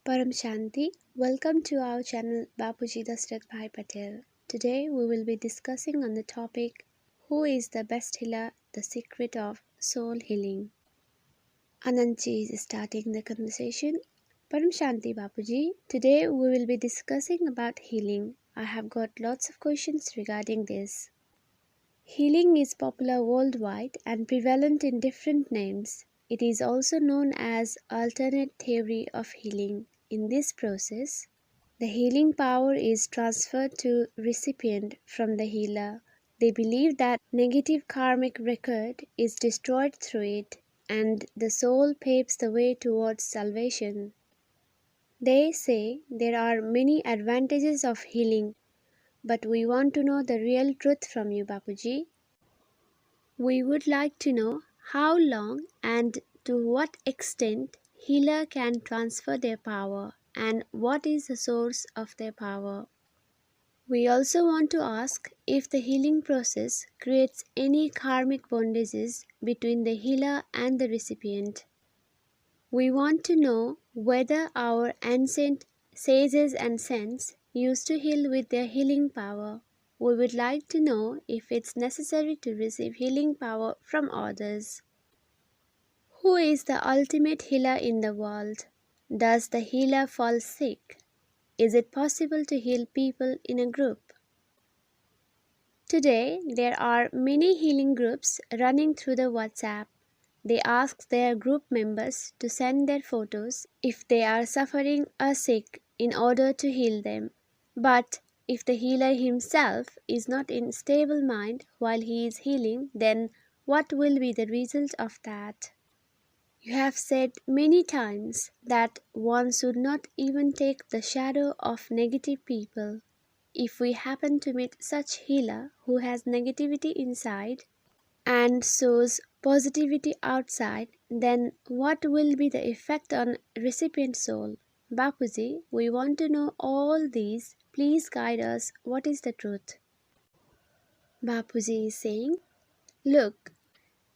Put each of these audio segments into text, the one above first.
Paramshanti, welcome to our channel Bapuji Dashrathbhai Patel. Today we will be discussing on the topic Who is the best healer? The secret of soul healing. Anantji is starting the conversation. Paramshanti Bapuji, today we will be discussing about healing. I have got lots of questions regarding this. Healing is popular worldwide and prevalent in different names. It is also known as alternate theory of healing. In this process, the healing power is transferred to recipient from the healer. They believe that negative karmic record is destroyed through it and the soul paves the way towards salvation. They say there are many advantages of healing, but we want to know the real truth from you, Bapuji. We would like to know how long and to what extent healer can transfer their power and what is the source of their power. We also want to ask if the healing process creates any karmic bondages between the healer and the recipient. We want to know whether our ancient sages and saints used to heal with their healing power. We would like to know if it's necessary to receive healing power from others. Who is the ultimate healer in the world? Does the healer fall sick? Is it possible to heal people in a group? Today, there are many healing groups running through the WhatsApp. They ask their group members to send their photos if they are suffering or sick in order to heal them. But if the healer himself is not in stable mind while he is healing, then what will be the result of that? You have said many times that one should not even take the shadow of negative people. If we happen to meet such healer who has negativity inside and shows positivity outside, then what will be the effect on recipient soul? Bapuji, we want to know all these. Please guide us. What is the truth? Bapuji is saying, look,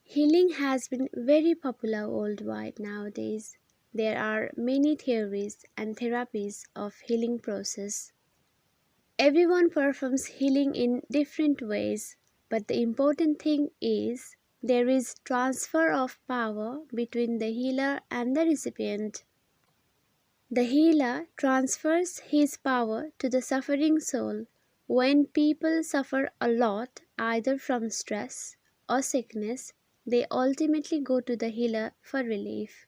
healing has been very popular worldwide nowadays. There are many theories and therapies of healing process. Everyone performs healing in different ways, but the important thing is there is transfer of power between the healer and the recipient. The healer transfers his power to the suffering soul. When people suffer a lot, either from stress or sickness, they ultimately go to the healer for relief.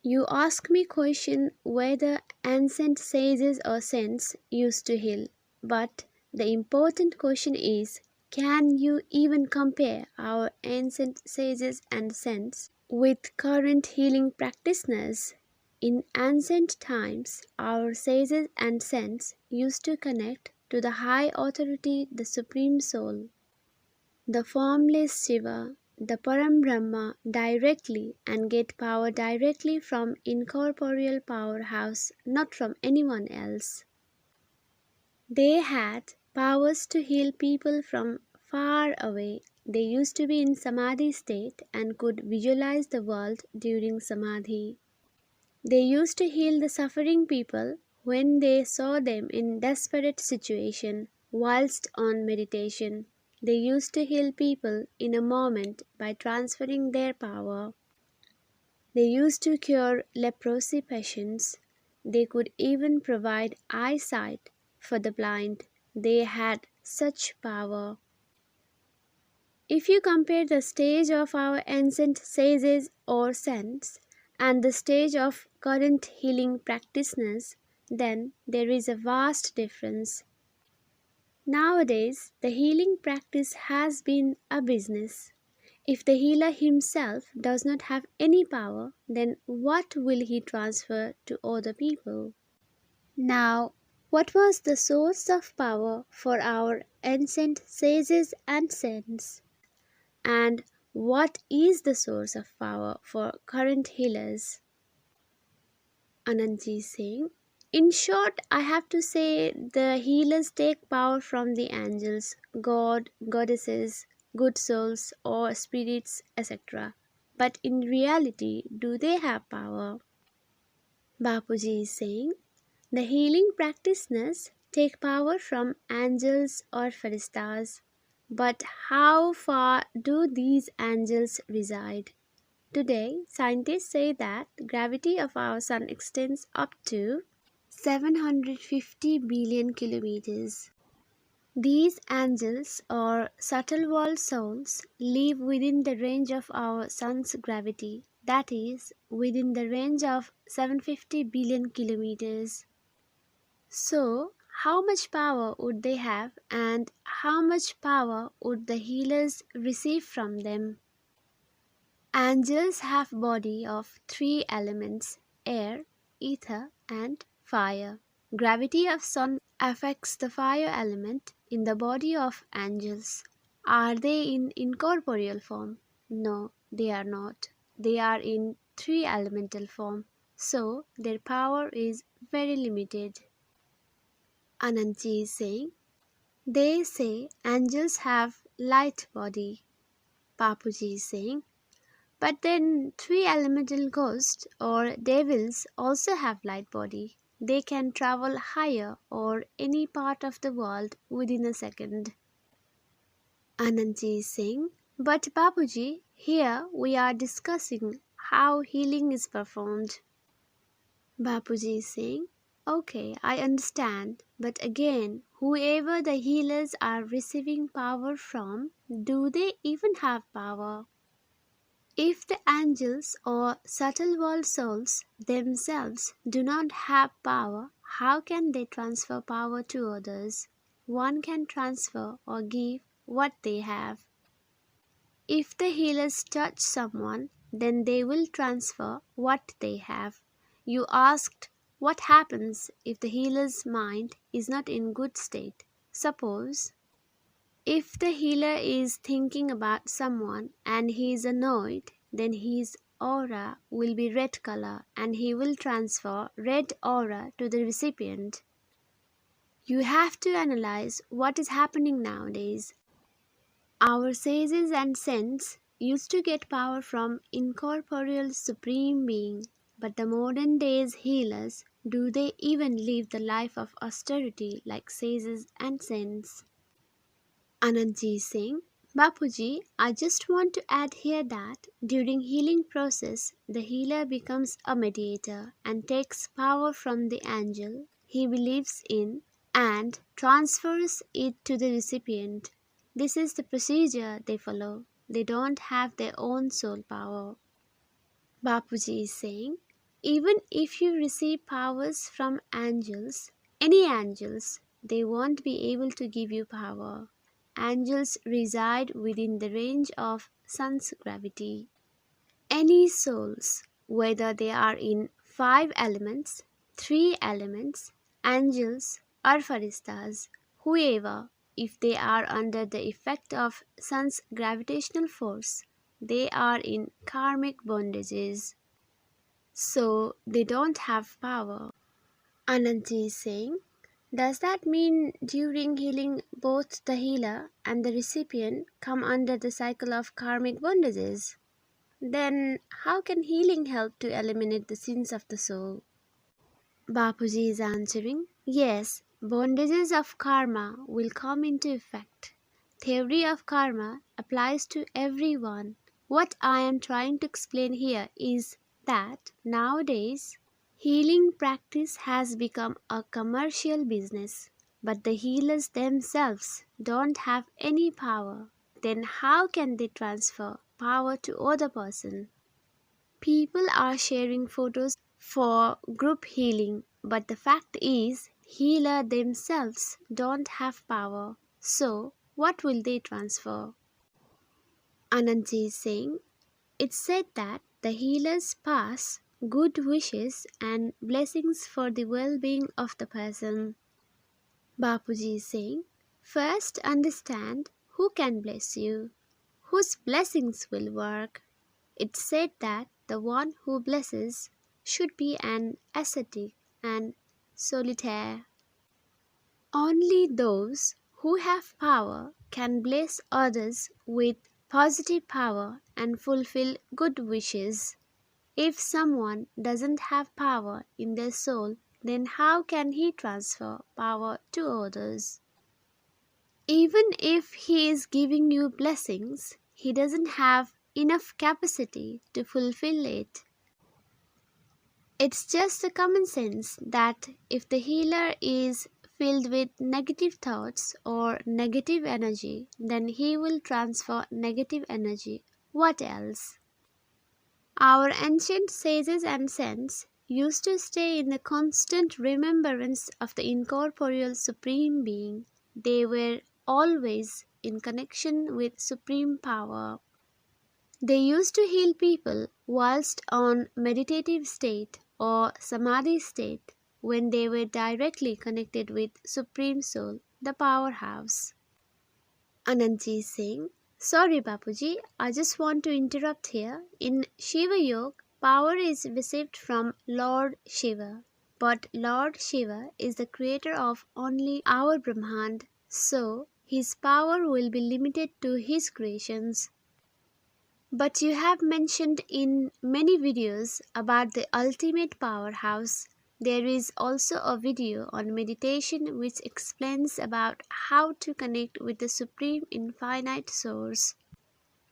You ask me question whether ancient sages or saints used to heal, but the important question is, can you even compare our ancient sages and saints with current healing practitioners? In ancient times, our sages and saints used to connect to the high authority, the Supreme Soul, the formless Shiva, the Parambrahma directly and get power directly from incorporeal powerhouse, not from anyone else. They had powers to heal people from far away. They used to be in Samadhi state and could visualize the world during Samadhi. They used to heal the suffering people when they saw them in desperate situation whilst on meditation. They used to heal people in a moment by transferring their power. They used to cure leprosy patients. They could even provide eyesight for the blind. They had such power. If you compare the stage of our ancient sages or saints and the stage of current healing practitioners, then there is a vast difference. Nowadays, the healing practice has been a business. If the healer himself does not have any power, then what will he transfer to other people? Now, what was the source of power for our ancient sages and saints? And what is the source of power for current healers? Anantji is saying, in short, I have to say the healers take power from the angels, God, goddesses, good souls or spirits, etc. But in reality, do they have power? Bapuji is saying, the healing practitioners take power from angels or Faristas. But how far do these angels reside? Today, scientists say that the gravity of our sun extends up to 750 billion kilometers. These angels or subtle world souls live within the range of our sun's gravity, that is, within the range of 750 billion kilometers. So, how much power would they have and how much power would the healers receive from them? Angels have body of three elements: air, ether and fire. Gravity of sun affects the fire element in the body of angels. Are they in incorporeal form? No, they are not. They are in three elemental form. So their power is very limited. Anantji is saying, they say angels have light body. Papuji is saying, but then three elemental ghosts or devils also have light body. They can travel higher or any part of the world within a second. Anantji is saying, but Bapuji, here we are discussing how healing is performed. Bapuji is saying, okay, I understand, but again, whoever the healers are receiving power from, do they even have power? If the angels or subtle world souls themselves do not have power, how can they transfer power to others? One can transfer or give what they have. If the healers touch someone, then they will transfer what they have. You asked what happens if the healer's mind is not in good state. Suppose if the healer is thinking about someone and he is annoyed, then his aura will be red color and he will transfer red aura to the recipient. You have to analyze what is happening nowadays. Our sages and saints used to get power from incorporeal supreme being, but the modern days healers, do they even live the life of austerity like sages and saints? Anantji is saying, Bapuji, I just want to add here that during healing process, the healer becomes a mediator and takes power from the angel he believes in and transfers it to the recipient. This is the procedure they follow. They don't have their own soul power. Bapuji is saying, even if you receive powers from angels, any angels, they won't be able to give you power. Angels reside within the range of sun's gravity. Any souls, whether they are in five elements, three elements, angels or faristas, whoever, if they are under the effect of sun's gravitational force, they are in karmic bondages. So they don't have power. Ananti is saying, does that mean during healing both the healer and the recipient come under the cycle of karmic bondages? Then how can healing help to eliminate the sins of the soul? Bapuji is answering, yes, bondages of karma will come into effect. Theory of karma applies to everyone. What I am trying to explain here is that nowadays healing practice has become a commercial business, but the healers themselves don't have any power. Then how can they transfer power to other person? People are sharing photos for group healing, but the fact is healer themselves don't have power. So what will they transfer? Anantji is saying, it's said that the healers pass good wishes and blessings for the well-being of the person. Bapuji is saying, first understand who can bless you, whose blessings will work. It's said that the one who blesses should be an ascetic and solitaire. Only those who have power can bless others with positive power and fulfill good wishes. If someone doesn't have power in their soul, then how can he transfer power to others? Even if he is giving you blessings, he doesn't have enough capacity to fulfill it. It's just a common sense that if the healer is filled with negative thoughts or negative energy, then he will transfer negative energy. What else? Our ancient sages and saints used to stay in the constant remembrance of the incorporeal Supreme Being. They were always in connection with Supreme Power. They used to heal people whilst on meditative state or samadhi state when they were directly connected with Supreme Soul, the powerhouse. Anantji is saying, sorry Bapuji, I just want to interrupt here. In Shiva Yoga, power is received from Lord Shiva. But Lord Shiva is the creator of only our Brahmand, so his power will be limited to his creations. But you have mentioned in many videos about the ultimate powerhouse. There is also a video on meditation which explains about how to connect with the Supreme Infinite Source.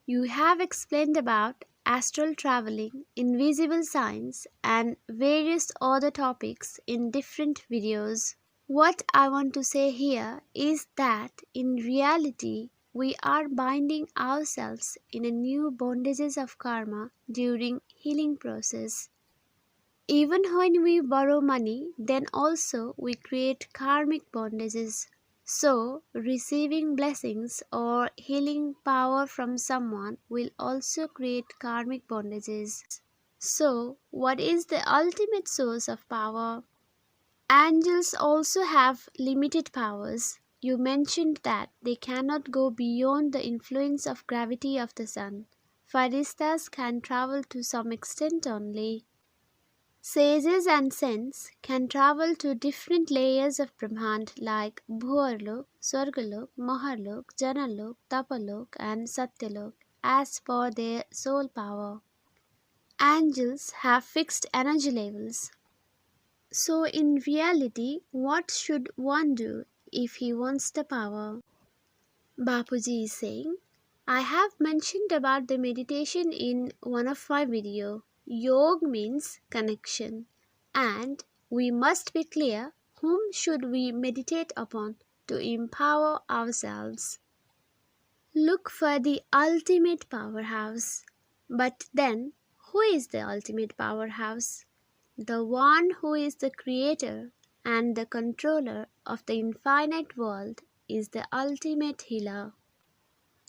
You have explained about astral traveling, invisible signs, and various other topics in different videos. What I want to say here is that in reality, we are binding ourselves in a new bondages of karma during healing process. Even when we borrow money, then also we create karmic bondages. So, receiving blessings or healing power from someone will also create karmic bondages. So, what is the ultimate source of power? Angels also have limited powers. You mentioned that they cannot go beyond the influence of gravity of the sun. Faristas can travel to some extent only. Sages and saints can travel to different layers of Brahmand like Bhuarlok, Swargalok, Maharlok, Janalok, Tapalok and Satyalok as per their soul power. Angels have fixed energy levels. So, in reality, what should one do if he wants the power? Bapuji is saying, I have mentioned about the meditation in one of my video. Yoga means connection, and we must be clear whom should we meditate upon to empower ourselves. Look for the ultimate powerhouse. But then, who is the ultimate powerhouse? The one who is the creator and the controller of the infinite world is the ultimate healer.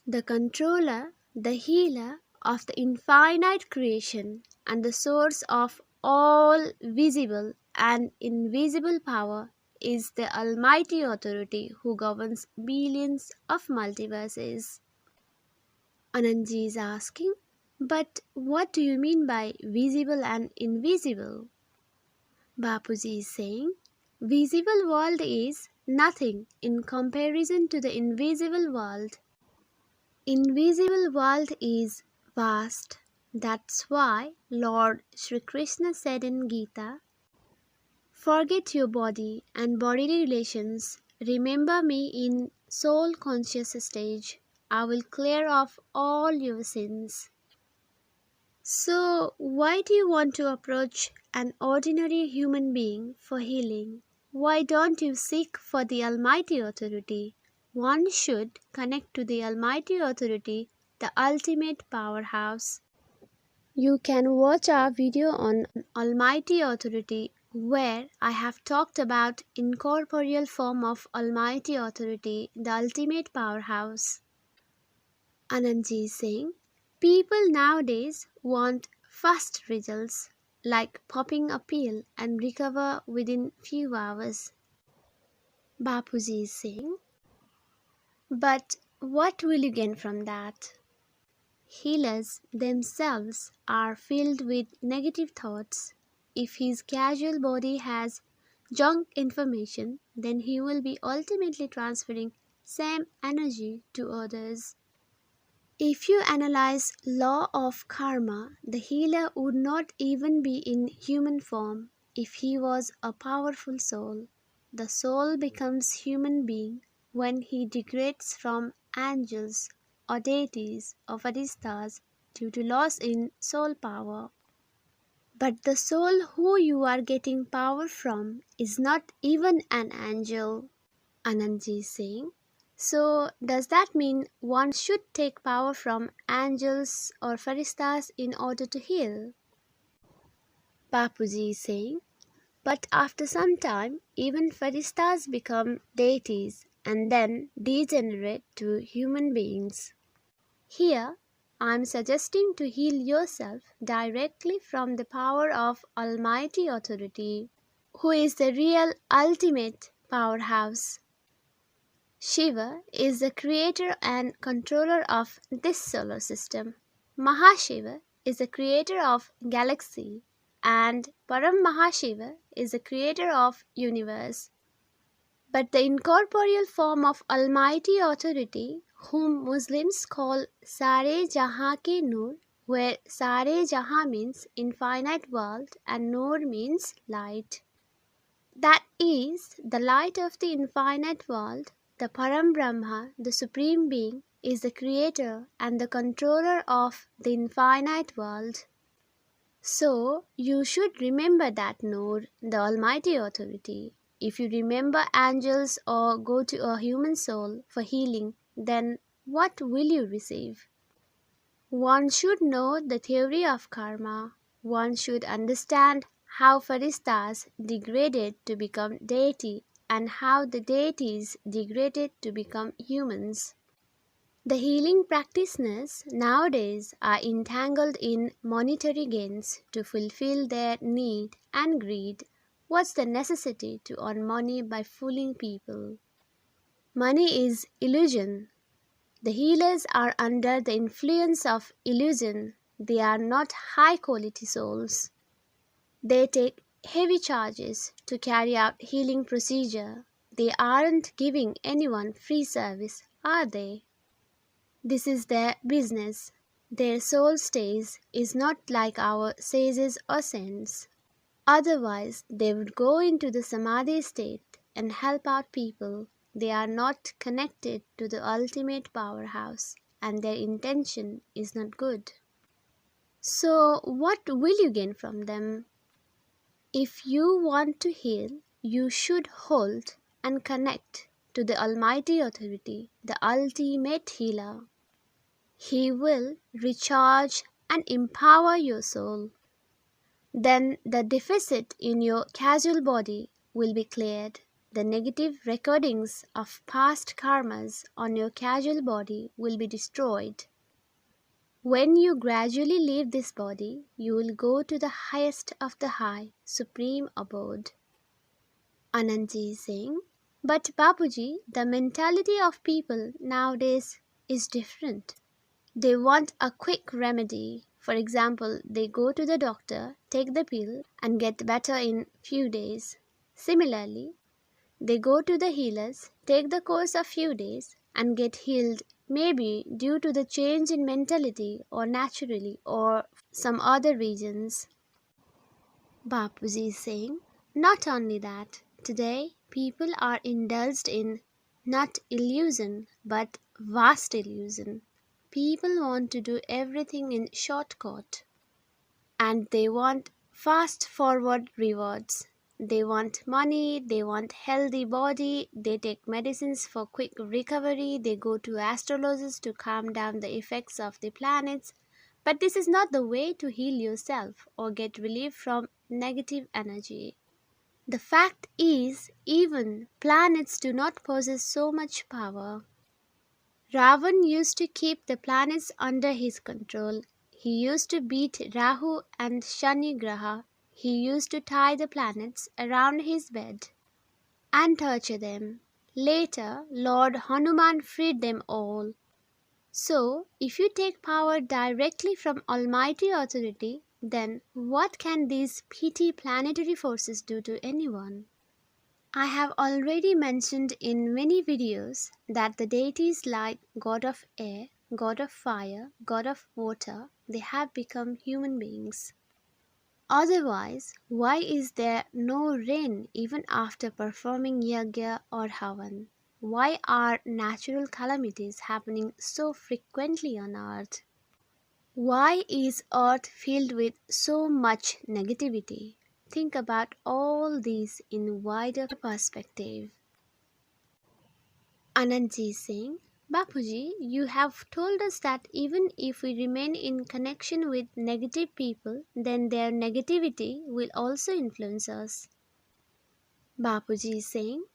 The controller, the healer of the infinite creation and the source of all visible and invisible power is the Almighty Authority who governs billions of multiverses. Anandji is asking, but what do you mean by visible and invisible? Bapuji is saying, visible world is nothing in comparison to the invisible world. Invisible world is vast. That's why Lord Shri Krishna said in Gita, forget your body and bodily relations. Remember me in soul conscious stage. I will clear off all your sins. So, why do you want to approach an ordinary human being for healing? Why don't you seek for the Almighty Authority? One should connect to the Almighty Authority, the ultimate powerhouse. You can watch our video on Almighty Authority where I have talked about incorporeal form of Almighty Authority, the ultimate powerhouse. Anandji is saying, people nowadays want fast results, like popping a pill and recover within few hours. Bapuji is saying, but what will you gain from that? Healers themselves are filled with negative thoughts. If his casual body has junk information, then he will be ultimately transferring same energy to others. If you analyze law of karma, the healer would not even be in human form if he was a powerful soul. The soul becomes human being when he degrades from angels or deities or faristas due to loss in soul power. But the soul who you are getting power from is not even an angel, Anandji is saying. So, does that mean one should take power from angels or faristas in order to heal? Bapuji is saying, but after some time, even faristas become deities and then degenerate to human beings. Here, I am suggesting to heal yourself directly from the power of Almighty Authority, who is the real ultimate powerhouse. Shiva is the creator and controller of this solar system. Mahashiva is the creator of galaxy and Param Mahashiva is the creator of universe. But the incorporeal form of Almighty Authority, whom Muslims call Sare Jahan ke Noor, where Sare Jahan means infinite world and Noor means light. That is, the light of the infinite world, the Param Brahma, the Supreme Being, is the creator and the controller of the infinite world. So, you should remember that Noor, the Almighty Authority. If you remember angels or go to a human soul for healing, then what will you receive? One should know the theory of karma. One should understand how faristas degraded to become deity and how the deities degraded to become humans. The healing practitioners nowadays are entangled in monetary gains to fulfill their need and greed. What's the necessity to earn money by fooling people? Money is illusion. The healers are under the influence of illusion. They are not high quality souls. They take heavy charges to carry out healing procedure. They aren't giving anyone free service, are they? This is their business. Their soul stays is not like our sages or saints. Otherwise, they would go into the samadhi state and help out people. They are not connected to the ultimate powerhouse, and their intention is not good. So, what will you gain from them? If you want to heal, you should hold and connect to the Almighty Authority, the ultimate healer. He will recharge and empower your soul. Then the deficit in your causal body will be cleared. The negative recordings of past karmas on your causal body will be destroyed. When you gradually leave this body, you will go to the highest of the high, supreme abode. Anantji is saying, but Bapuji, the mentality of people nowadays is different. They want a quick remedy. For example, they go to the doctor, take the pill and get better in few days. Similarly, they go to the healers, take the course of few days and get healed, maybe due to the change in mentality or naturally or some other reasons. Bapuji is saying, not only that, today people are indulged in not illusion but vast illusion. People want to do everything in shortcut and they want fast forward rewards. They want money, they want healthy body, they take medicines for quick recovery, they go to astrologers to calm down the effects of the planets. But this is not the way to heal yourself or get relief from negative energy. The fact is, even planets do not possess so much power. Ravan used to keep the planets under his control. He used to beat Rahu and Shani Graha. He used to tie the planets around his bed and torture them. Later, Lord Hanuman freed them all. So, if you take power directly from Almighty Authority, then what can these petty planetary forces do to anyone? I have already mentioned in many videos that the deities like God of Air, god of fire, god of water, they have become human beings. Otherwise, why is there no rain even after performing yagya or havan? Why are natural calamities happening so frequently on earth? Why is earth filled with so much negativity? Think about all these in wider perspective. Anantji Singh, Bapuji, you have told us that even if we remain in connection with negative people, then their negativity will also influence us. Bapuji is saying,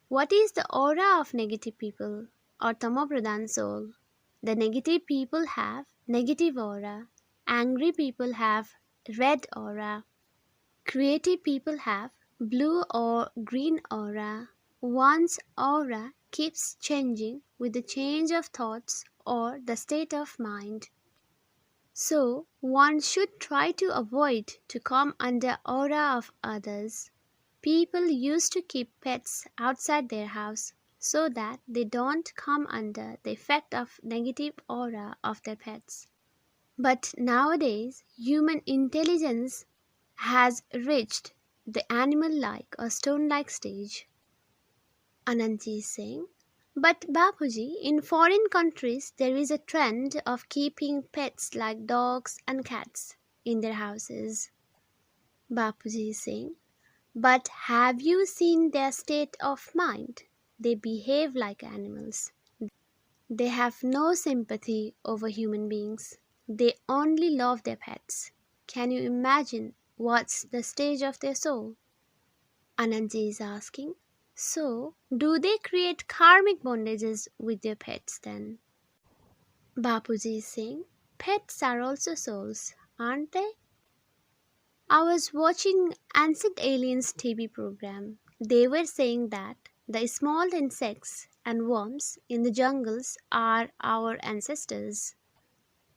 what is the aura of negative people or tamopradhan soul? The negative people have negative aura. Angry people have red aura. Creative people have blue or green aura. One's aura keeps changing with the change of thoughts or the state of mind. So, one should try to avoid to come under aura of others. People used to keep pets outside their house so that they don't come under the effect of negative aura of their pets. But nowadays, human intelligence has reached the animal-like or stone-like stage. Anantji is saying, but Bapuji, in foreign countries there is a trend of keeping pets like dogs and cats in their houses. Bapuji is saying, but have you seen their state of mind? They behave like animals. They have no sympathy over human beings. They only love their pets. Can you imagine what's the stage of their soul? Anantji is asking, so do they create karmic bondages with their pets then? Bapuji is saying, pets are also souls, aren't they? I was watching Ancient Aliens TV program. They were saying that the small insects and worms in the jungles are our ancestors.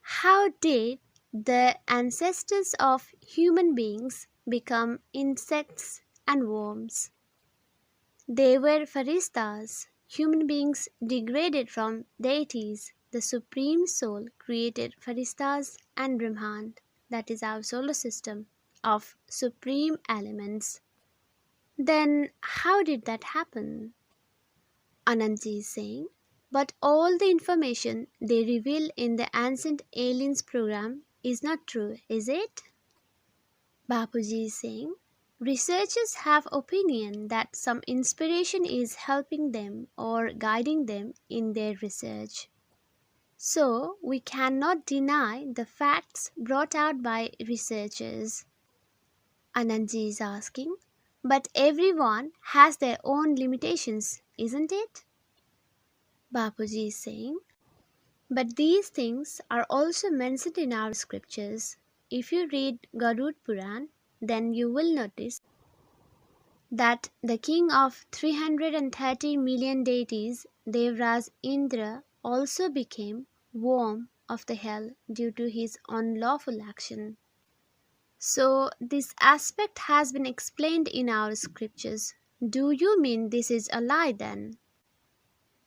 How did the ancestors of human beings become insects and worms? They were Faristas, human beings degraded from deities. The Supreme Soul created Faristas and Brahman, that is our solar system, of supreme elements. Then how did that happen? Anantji is saying, but all the information they reveal in the Ancient Aliens program is not true, is it? Bapuji is saying, researchers have opinion that some inspiration is helping them or guiding them in their research. So we cannot deny the facts brought out by researchers. Anantji is asking, but everyone has their own limitations, isn't it? Bapuji is saying, but these things are also mentioned in our scriptures. If you read Garud Puran, then you will notice that the king of 330 million deities, Devraj Indra, also became worm of the hell due to his unlawful action. So, this aspect has been explained in our scriptures. Do you mean this is a lie then?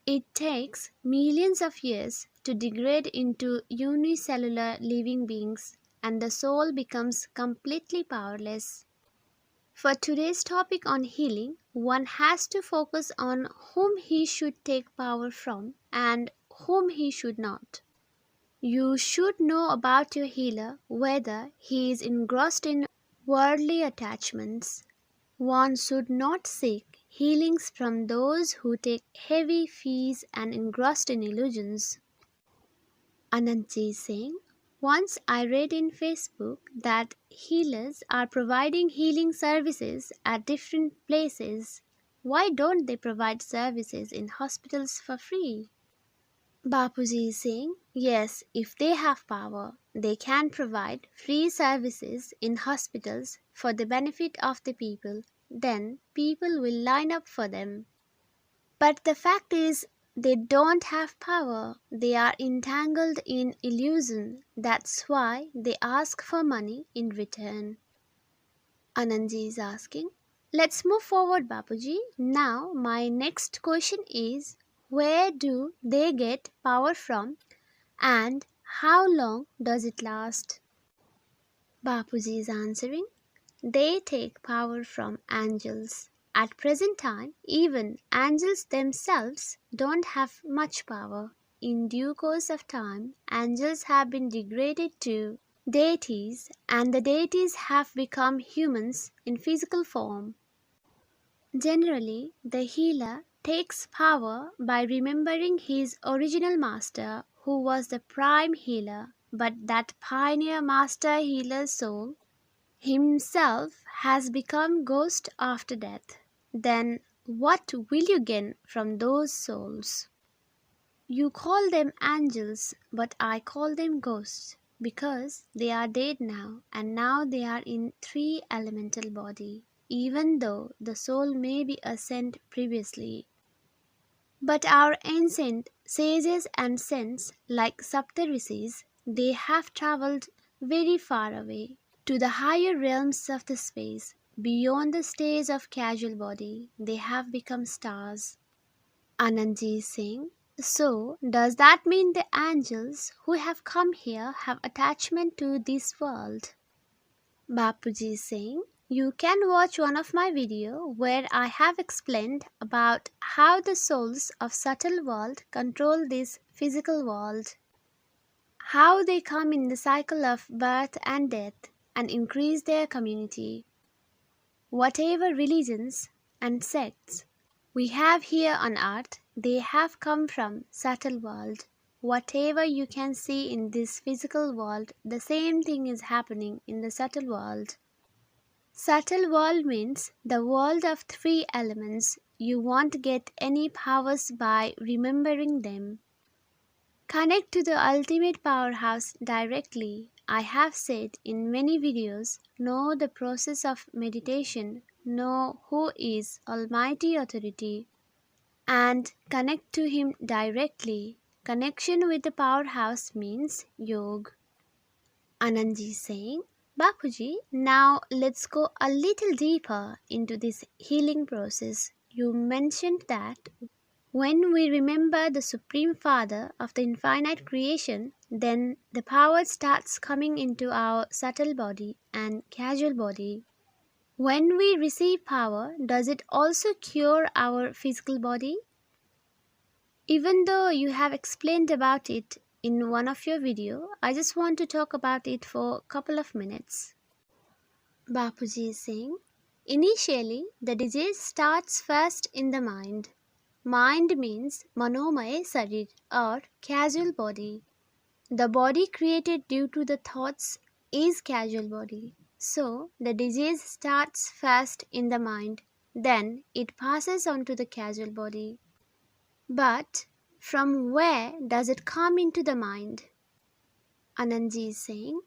It takes millions of years to degrade into unicellular living beings, and the soul becomes completely powerless. For today's topic on healing, one has to focus on whom he should take power from and whom he should not. You should know about your healer whether he is engrossed in worldly attachments. One should not seek healings from those who take heavy fees and engrossed in illusions. Anantji is saying, once I read in Facebook that healers are providing healing services at different places. Why don't they provide services in hospitals for free? Bapuji is saying, yes, if they have power, they can provide free services in hospitals for the benefit of the people. Then people will line up for them. But the fact is, they don't have power. They are entangled in illusion. That's why they ask for money in return. Anandji is asking, let's move forward, Bapuji. Now, my next question is, where do they get power from And how long does it last? Bapuji is answering, they take power from angels. At present time, even angels themselves don't have much power. In due course of time, angels have been degraded to deities, and the deities have become humans in physical form. Generally, the healer takes power by remembering his original master, who was the prime healer, but that pioneer master healer's soul himself has become ghost after death. Then what will you gain from those souls? You call them angels, but I call them ghosts because they are dead now, and now they are in three elemental body, even though the soul may be ascent previously. But our ancient sages and saints like Saptarishis, they have travelled very far away to the higher realms of the space. Beyond the stage of casual body, they have become stars. Anandji is saying, so does that mean the angels who have come here have attachment to this world? Bapuji is saying, you can watch one of my video where I have explained about how the souls of subtle world control this physical world, how they come in the cycle of birth and death and increase their community. Whatever religions and sects we have here on earth, they have come from subtle world. Whatever you can see in this physical world, the same thing is happening in the subtle world. Subtle world means the world of three elements. You won't get any powers by remembering them. Connect to the ultimate powerhouse directly. I have said in many videos, know the process of meditation, know who is Almighty Authority, and connect to Him directly. Connection with the powerhouse means yoga. Anandji is saying, Bapuji, now let's go a little deeper into this healing process. You mentioned that when we remember the Supreme Father of the infinite creation, then the power starts coming into our subtle body and casual body. When we receive power, does it also cure our physical body? Even though you have explained about it in one of your video, I just want to talk about it for a couple of minutes. Bapuji is saying, initially the disease starts first in the mind. Mind means manomaya sarir or casual body. The body created due to the thoughts is casual body. So the disease starts first in the mind, then it passes on to the casual body. But from where does it come into the mind? Anandji is saying,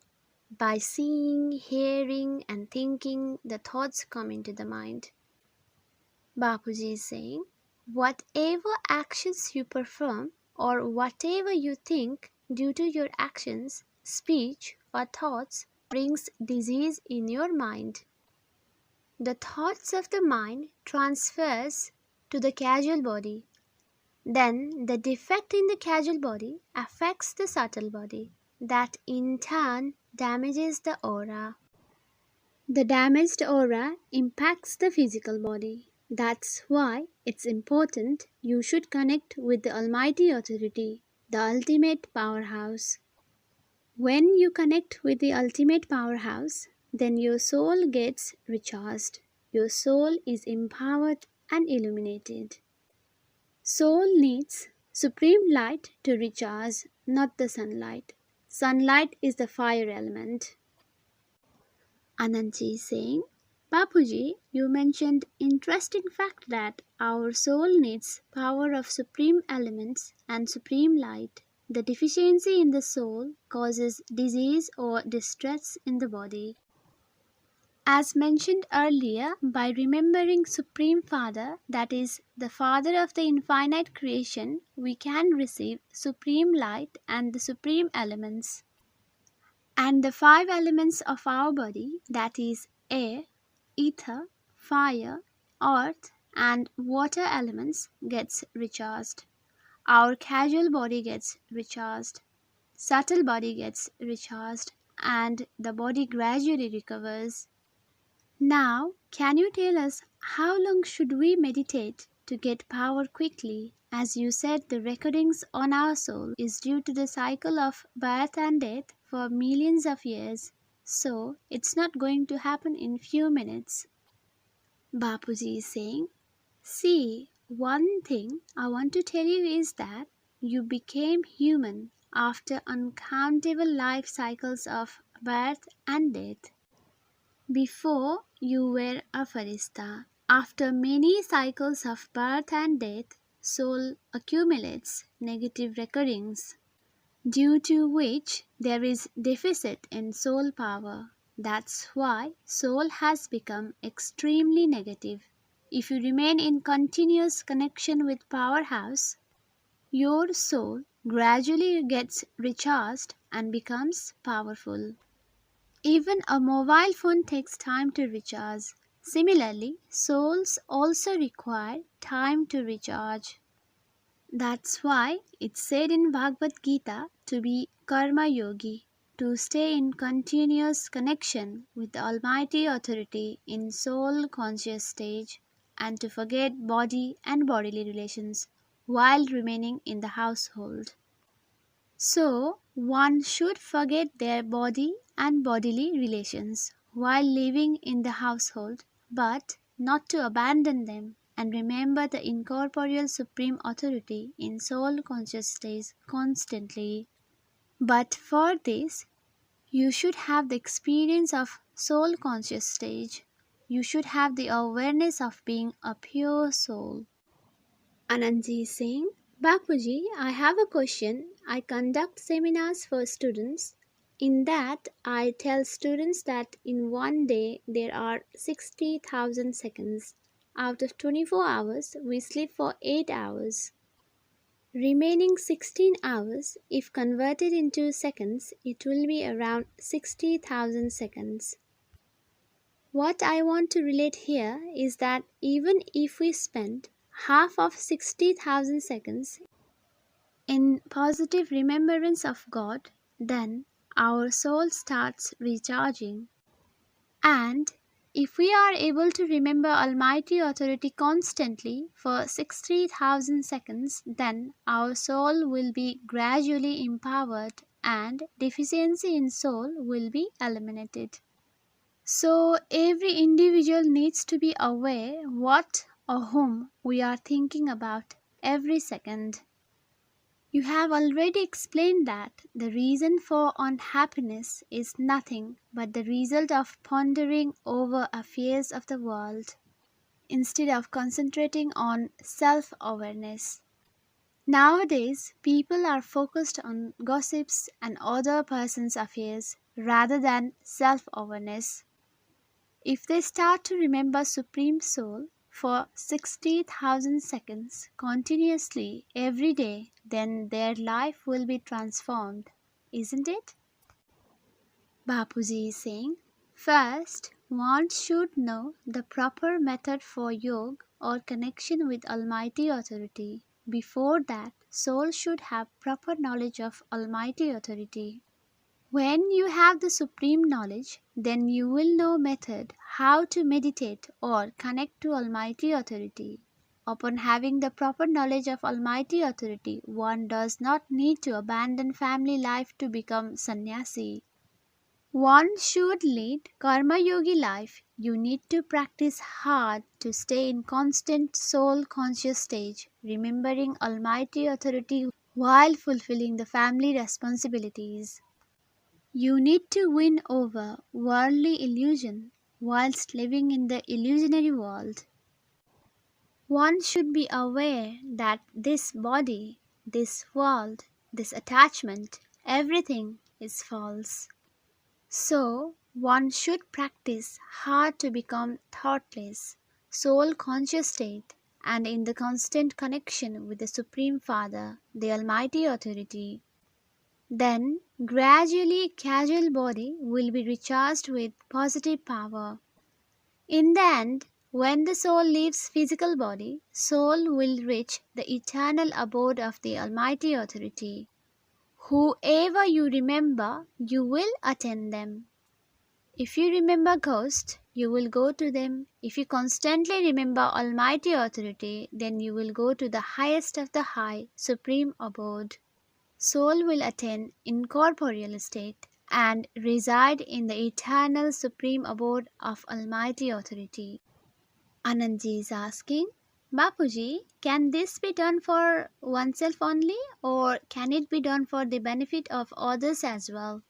by seeing, hearing and thinking, the thoughts come into the mind. Bapuji is saying, whatever actions you perform or whatever you think due to your actions, speech or thoughts brings disease in your mind. The thoughts of the mind transfers to the casual body. Then the defect in the casual body affects the subtle body. That in turn damages the aura. The damaged aura impacts the physical body. That's why it's important you should connect with the Almighty Authority, the ultimate powerhouse. When you connect with the ultimate powerhouse, then your soul gets recharged. Your soul is empowered and illuminated. Soul needs supreme light to recharge, not the sunlight. Sunlight is the fire element. Anandji is saying, Bapuji, you mentioned interesting fact that our soul needs power of supreme elements and supreme light. The deficiency in the soul causes disease or distress in the body. As mentioned earlier, by remembering Supreme Father, that is, the Father of the infinite creation, we can receive supreme light and the supreme elements. And the five elements of our body, that is air, ether, fire, earth and water elements gets recharged. Our casual body gets recharged. subtle body gets recharged and the body gradually recovers. Now, can you tell us how long should we meditate to get power quickly? As you said, the recordings on our soul is due to the cycle of birth and death for millions of years. So, it's not going to happen in few minutes. Bapuji is saying, see, one thing I want to tell you is that you became human after uncountable life cycles of birth and death. Before you were a farista. After many cycles of birth and death, soul accumulates negative recurrings, due to which there is deficit in soul power. That's why soul has become extremely negative. If you remain in continuous connection with powerhouse, your soul gradually gets recharged and becomes powerful. Even a mobile phone takes time to recharge. Similarly, souls also require time to recharge. That's why it's said in Bhagavad Gita to be karma yogi, to stay in continuous connection with the Almighty Authority in soul conscious stage and to forget body and bodily relations while remaining in the household. So, one should forget their body and bodily relations while living in the household, but not to abandon them and remember the incorporeal supreme authority in soul conscious states constantly. But for this, you should have the experience of soul conscious stage. You should have the awareness of being a pure soul. Anandji is saying, Bapuji, I have a question. I conduct seminars for students. In that, I tell students that in one day there are 60,000 seconds. Out of 24 hours, we sleep for 8 hours. Remaining 16 hours, if converted into seconds, it will be around 60,000 seconds. What I want to relate here is that even if we spend half of 60,000 seconds in positive remembrance of God, then our soul starts recharging. And if we are able to remember Almighty Authority constantly for 60,000 seconds, then our soul will be gradually empowered and deficiency in soul will be eliminated. So every individual needs to be aware what or whom we are thinking about every second. You have already explained that the reason for unhappiness is nothing but the result of pondering over affairs of the world instead of concentrating on self-awareness. Nowadays, people are focused on gossips and other persons' affairs rather than self-awareness. If they start to remember Supreme Soul for 60,000 seconds continuously every day, then their life will be transformed, isn't it? Bapuji is saying, first, one should know the proper method for yoga or connection with Almighty Authority. Before that, soul should have proper knowledge of Almighty Authority. When you have the supreme knowledge, then you will know method how to meditate or connect to Almighty Authority. Upon having the proper knowledge of Almighty Authority, one does not need to abandon family life to become sannyasi. One should lead karma yogi life. You need to practice hard to stay in constant soul conscious stage, remembering Almighty Authority while fulfilling the family responsibilities. You need to win over worldly illusion whilst living in the illusionary world. One should be aware that this body, this world, this attachment, everything is false. So, one should practice hard to become thoughtless, soul conscious state, and in the constant connection with the Supreme Father, the Almighty Authority. Then, gradually, casual body will be recharged with positive power. In the end, when the soul leaves physical body, soul will reach the eternal abode of the Almighty Authority. Whoever you remember, you will attend them. If you remember ghosts, you will go to them. If you constantly remember Almighty Authority, then you will go to the highest of the high, supreme abode. Soul will attain incorporeal state and reside in the eternal supreme abode of Almighty Authority. Anandji is asking, Bapuji, can this be done for oneself only, or can it be done for the benefit of others as well?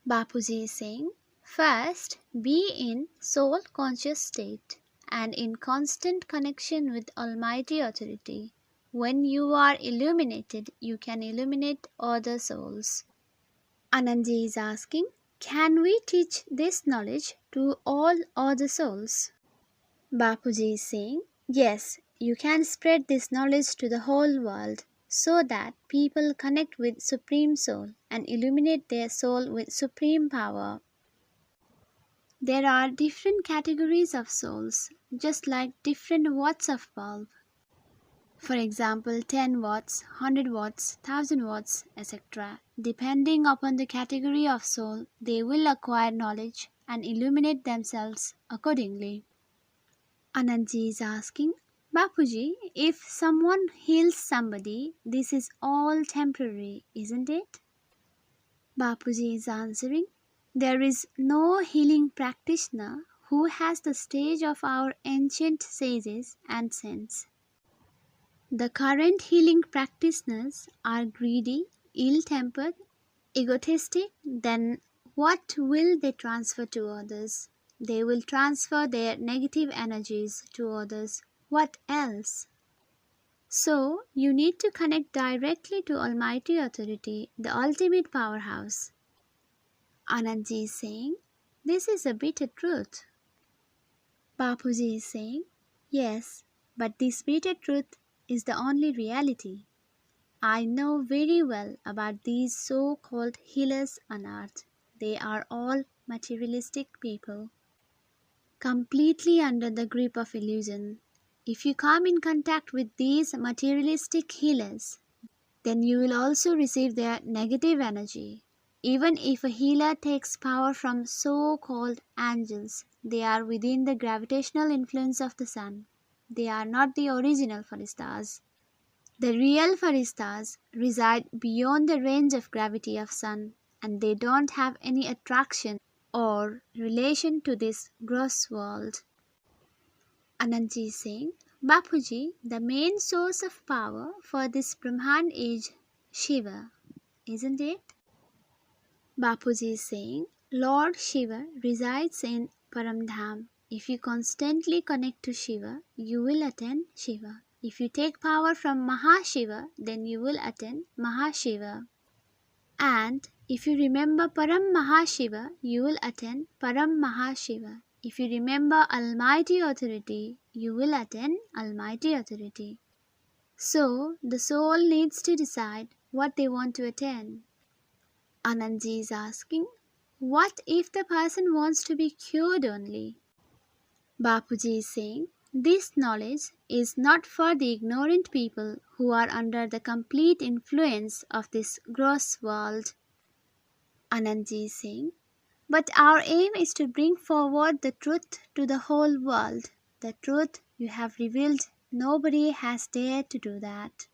Bapuji is saying, first, be in soul conscious state and in constant connection with Almighty Authority. When you are illuminated, you can illuminate other souls. Anandji is asking, can we teach this knowledge to all other souls? Bapuji is saying, yes, you can spread this knowledge to the whole world so that people connect with Supreme Soul and illuminate their soul with supreme power. There are different categories of souls, just like different watts of bulb. For example, 10 watts, 100 watts, 1000 watts, etc. Depending upon the category of soul, they will acquire knowledge and illuminate themselves accordingly. Anandji is asking, Bapuji, if someone heals somebody, this is all temporary, isn't it? Bapuji is answering, there is no healing practitioner who has the stage of our ancient sages and saints. The current healing practitioners are greedy, ill-tempered, egotistic, then what will they transfer to others? They will transfer their negative energies to others. What else? So, you need to connect directly to Almighty Authority, the ultimate powerhouse. Anandji is saying, this is a bitter truth. Bapuji is saying, yes, but this bitter truth is the only reality. I know very well about these so-called healers on earth. They are all materialistic people, completely under the grip of illusion. If you come in contact with these materialistic healers, then you will also receive their negative energy. Even if a healer takes power from so-called angels, they are within the gravitational influence of the sun. They are not the original Faristas. The real Faristas reside beyond the range of gravity of sun, and they don't have any attraction or relation to this gross world. Anandji is saying, Bapuji, the main source of power for this Brahman is Shiva, isn't it? Bapuji is saying, Lord Shiva resides in Paramdham. If you constantly connect to Shiva, you will attain Shiva. If you take power from Mahashiva, then you will attain Mahashiva. And if you remember Param Mahashiva, you will attain Param Mahashiva. If you remember Almighty Authority, you will attain Almighty Authority. So, the soul needs to decide what they want to attain. Anandji is asking, what if the person wants to be cured only? Bapuji is saying, this knowledge is not for the ignorant people who are under the complete influence of this gross world. Anandji is saying, but our aim is to bring forward the truth to the whole world. The truth you have revealed, nobody has dared to do that.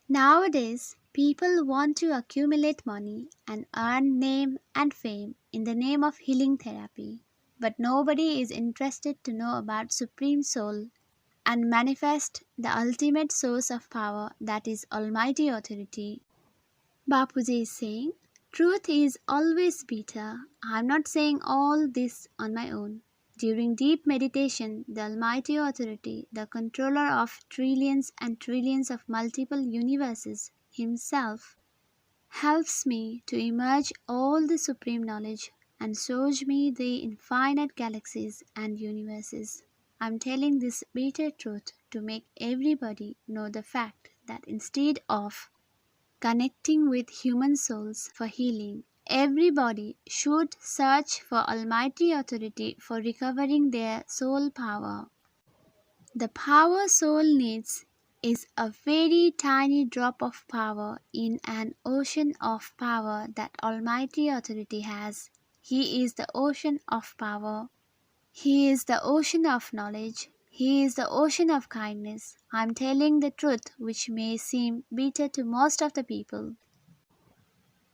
Nowadays, people want to accumulate money and earn name and fame in the name of healing therapy. But nobody is interested to know about Supreme Soul and manifest the ultimate source of power, that is Almighty Authority. Bapuji is saying, truth is always bitter. I am not saying all this on my own. During deep meditation, the Almighty Authority, the controller of trillions and trillions of multiple universes, Himself, helps me to emerge all the supreme knowledge and shows me the infinite galaxies and universes. I am telling this bitter truth to make everybody know the fact that instead of connecting with human souls for healing, everybody should search for Almighty Authority for recovering their soul power. The power soul needs is a very tiny drop of power in an ocean of power that Almighty Authority has. He is the ocean of power. He is the ocean of knowledge. He is the ocean of kindness. I am telling the truth, which may seem bitter to most of the people.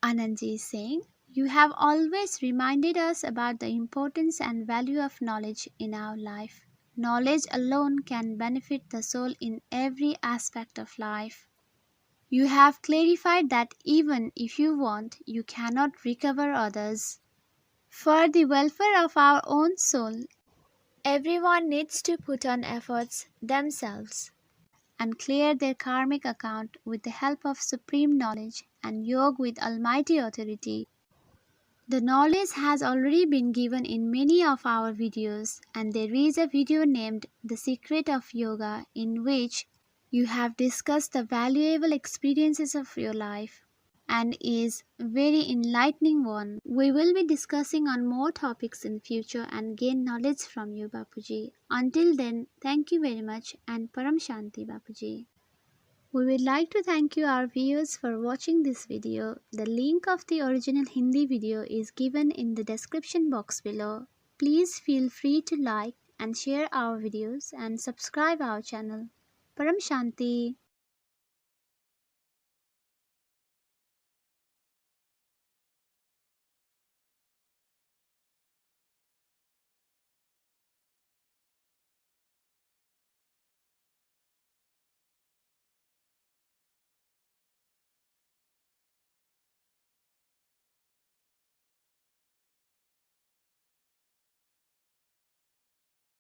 Anandji is saying, you have always reminded us about the importance and value of knowledge in our life. Knowledge alone can benefit the soul in every aspect of life. You have clarified that even if you want, you cannot recover others. For the welfare of our own soul, everyone needs to put on efforts themselves and clear their karmic account with the help of supreme knowledge and yoga with Almighty Authority. The knowledge has already been given in many of our videos, and there is a video named The Secret of Yoga in which you have discussed the valuable experiences of your life and is very enlightening one. We will be discussing on more topics in future and gain knowledge from you, Bapuji. Until then, thank you very much and Paramshanti, Bapuji. We would like to thank you our viewers for watching this video. The link of the original Hindi video is given in the description box below. Please feel free to like and share our videos and subscribe our channel. Param Shanti.